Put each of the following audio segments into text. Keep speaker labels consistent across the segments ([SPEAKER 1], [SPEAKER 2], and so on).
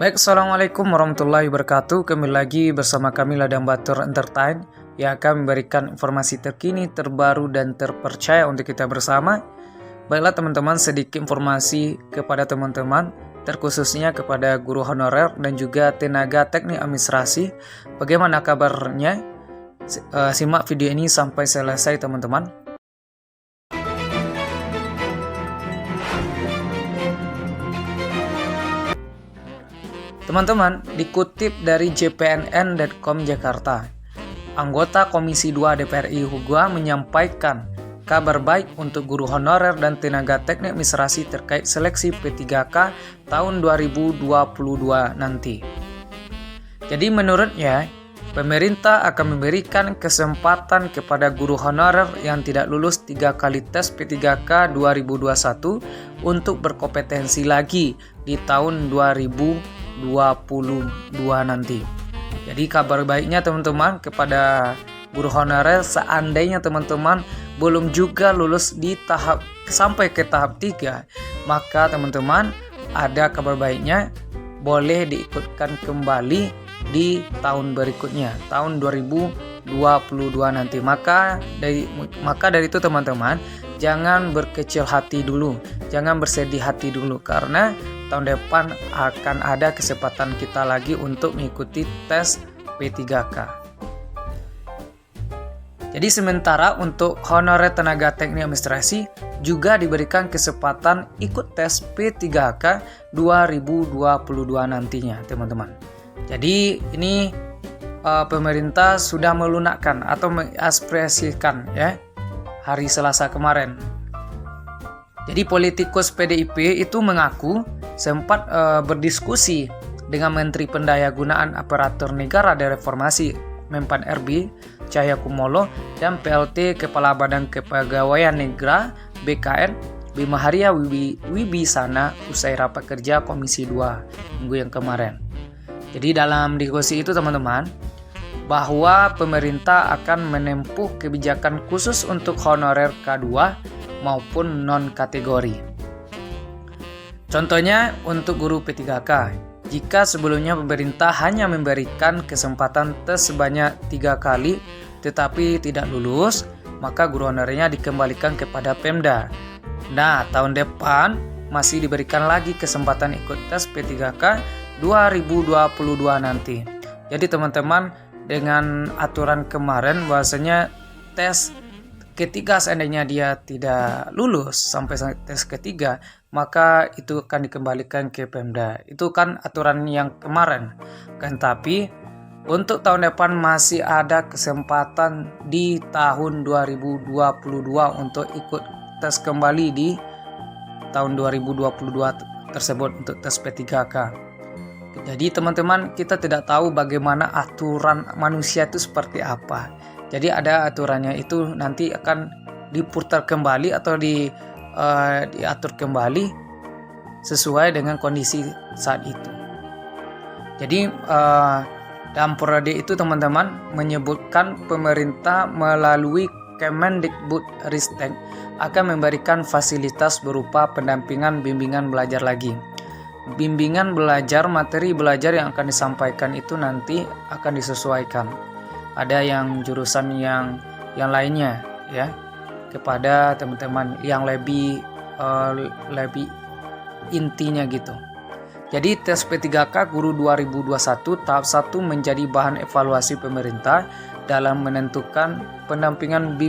[SPEAKER 1] Baik, Assalamualaikum warahmatullahi wabarakatuh. Kembali lagi bersama kami Ladang Batur Entertain yang akan memberikan informasi terkini, terbaru, dan terpercaya untuk kita bersama. Baiklah teman-teman, sedikit informasi kepada teman-teman, terkhususnya kepada guru honorer dan juga tenaga teknik administrasi. Bagaimana kabarnya? Simak video ini sampai selesai teman-teman. Teman-teman, dikutip dari jpnn.com Jakarta, anggota Komisi 2 DPR RI Hugua menyampaikan kabar baik untuk guru honorer dan tenaga teknik administrasi terkait seleksi P3K tahun 2022 nanti. Jadi menurutnya, pemerintah akan memberikan kesempatan kepada guru honorer yang tidak lulus 3 kali tes P3K 2021 untuk berkompetensi lagi di tahun 2022 nanti. Jadi kabar baiknya teman-teman kepada guru honorer, seandainya teman-teman belum juga lulus di tahap sampai ke tahap 3, maka teman-teman ada kabar baiknya, boleh diikutkan kembali di tahun berikutnya, tahun 2022 nanti. Maka dari itu teman-teman, jangan berkecil hati dulu, jangan bersedih hati dulu, karena tahun depan akan ada kesempatan kita lagi untuk mengikuti tes P3K. Jadi sementara untuk honorer tenaga teknik administrasi juga diberikan kesempatan ikut tes P3K 2022 nantinya teman-teman. Jadi ini pemerintah sudah melunakkan atau mengaspirasikan ya hari Selasa kemarin. Jadi politikus PDIP itu mengaku sempat berdiskusi dengan Menteri Pendayagunaan Aparatur Negara dan Reformasi Menpan RB Cahyakumolo dan PLT Kepala Badan Kepegawaian Negara BKN Bima Arya Wibisana usai rapat kerja Komisi 2 minggu yang kemarin. Jadi dalam diskusi itu teman-teman, bahwa pemerintah akan menempuh kebijakan khusus untuk honorer K2 maupun non-kategori. Contohnya untuk guru P3K, jika sebelumnya pemerintah hanya memberikan kesempatan tes sebanyak 3 kali tetapi tidak lulus, maka guru honorernya dikembalikan kepada Pemda. Nah, tahun depan masih diberikan lagi kesempatan ikut tes P3K 2022 nanti. Jadi teman-teman, dengan aturan kemarin bahwasanya tes ketiga seandainya dia tidak lulus sampai tes ketiga, maka itu akan dikembalikan ke Pemda. Itu kan aturan yang kemarin kan, tapi untuk tahun depan masih ada kesempatan di tahun 2022 untuk ikut tes kembali di tahun 2022 tersebut untuk tes P3K. Jadi teman-teman, kita tidak tahu bagaimana aturan manusia itu seperti apa. Jadi ada aturannya itu nanti akan diputar kembali atau diatur kembali sesuai dengan kondisi saat itu. Jadi dalam periode itu teman-teman menyebutkan pemerintah melalui Kemendikbudristek akan memberikan fasilitas berupa pendampingan bimbingan belajar lagi. Bimbingan belajar, materi belajar yang akan disampaikan itu nanti akan disesuaikan. Ada yang jurusan yang lainnya ya, kepada teman-teman yang lebih intinya gitu. Jadi tes P3K Guru 2021 tahap 1 menjadi bahan evaluasi pemerintah dalam menentukan pendampingan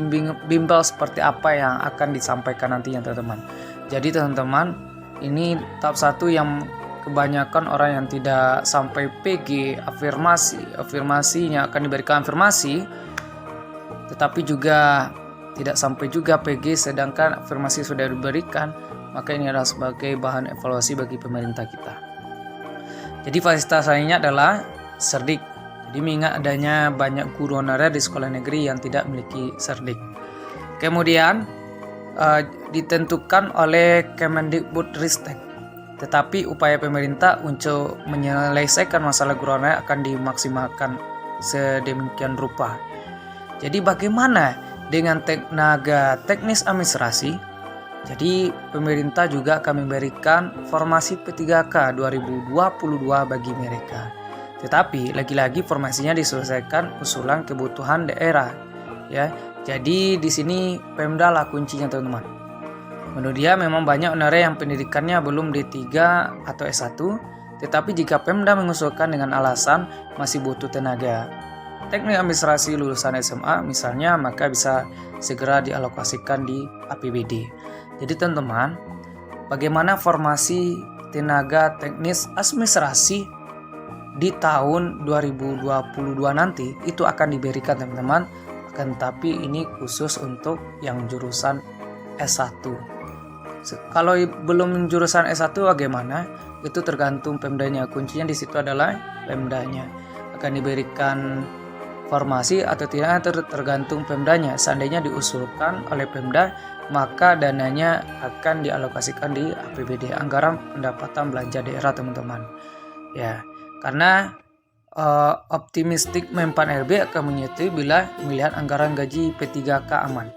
[SPEAKER 1] bimbel seperti apa yang akan disampaikan nantinya teman-teman. Jadi teman-teman, ini tahap 1 yang kebanyakan orang yang tidak sampai PG, afirmasinya akan diberikan afirmasi, tetapi juga tidak sampai juga PG sedangkan afirmasi sudah diberikan, maka ini adalah sebagai bahan evaluasi bagi pemerintah kita. Jadi fasilitas lainnya adalah Serdik. Jadi mengingat adanya banyak guru honorer di sekolah negeri yang tidak memiliki Serdik. Kemudian ditentukan oleh Kemendikbudristek. Tetapi upaya pemerintah untuk menyelesaikan masalah guru honorer akan dimaksimalkan sedemikian rupa. Jadi bagaimana dengan tenaga teknis administrasi? Jadi pemerintah juga akan memberikan formasi P3K 2022 bagi mereka. Tetapi lagi-lagi formasinya diselesaikan usulan kebutuhan daerah, ya. Jadi di sini Pemda lah kuncinya, teman-teman. Menurut dia memang banyak honorer yang pendidikannya belum D3 atau S1, tetapi jika Pemda mengusulkan dengan alasan masih butuh tenaga teknik administrasi lulusan SMA misalnya, maka bisa segera dialokasikan di APBD. Jadi teman-teman, bagaimana formasi tenaga teknis administrasi di tahun 2022 nanti itu akan diberikan, teman-teman. Akan tetapi ini khusus untuk yang jurusan S1. Kalau belum jurusan S1 bagaimana? Itu tergantung Pemdanya. Kuncinya di situ adalah Pemdanya. Akan diberikan formasi atau tidak tergantung Pemdanya. Seandainya diusulkan oleh Pemda, maka dananya akan dialokasikan di APBD, anggaran pendapatan belanja daerah, teman-teman. Ya, karena optimistik Menpan RB akan menyetujui bila melihat anggaran gaji P3K aman.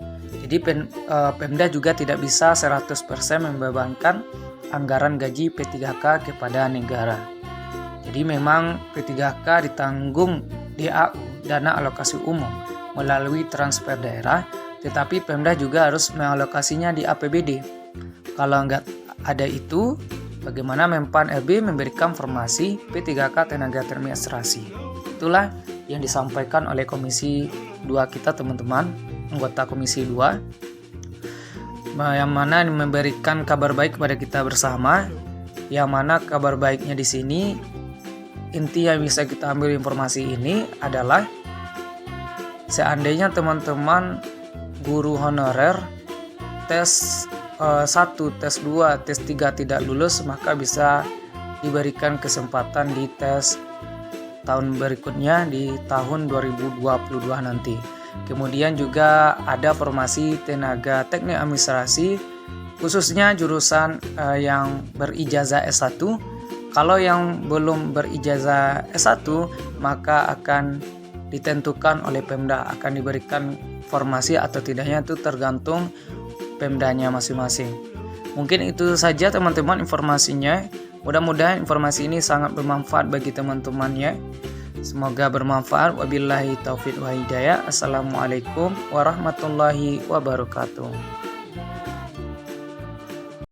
[SPEAKER 1] Jadi Pemda juga tidak bisa 100% membebankan anggaran gaji P3K kepada negara. Jadi memang P3K ditanggung DAU, dana alokasi umum, melalui transfer daerah, tetapi Pemda juga harus mengalokasinya di APBD. Kalau nggak ada itu, bagaimana Menpan RB memberikan formasi P3K tenaga administrasi? Itulah yang disampaikan oleh Komisi 2 kita, teman-teman, anggota Komisi 2, yang mana memberikan kabar baik kepada kita bersama. Yang mana kabar baiknya di sini, inti yang bisa kita ambil informasi ini adalah seandainya teman-teman guru honorer tes 1, tes 2, tes 3 tidak lulus, maka bisa diberikan kesempatan di tes tahun berikutnya di tahun 2022 nanti. Kemudian juga ada formasi tenaga teknik administrasi khususnya jurusan yang berijazah S1. Kalau yang belum berijazah S1 maka akan ditentukan oleh Pemda, akan diberikan formasi atau tidaknya itu tergantung Pemdanya masing-masing. Mungkin itu saja, teman-teman, informasinya. Mudah-mudahan informasi ini sangat bermanfaat bagi teman-temannya. Semoga bermanfaat. Wabillahi taufiq wa hidayah. Assalamualaikum warahmatullahi wabarakatuh.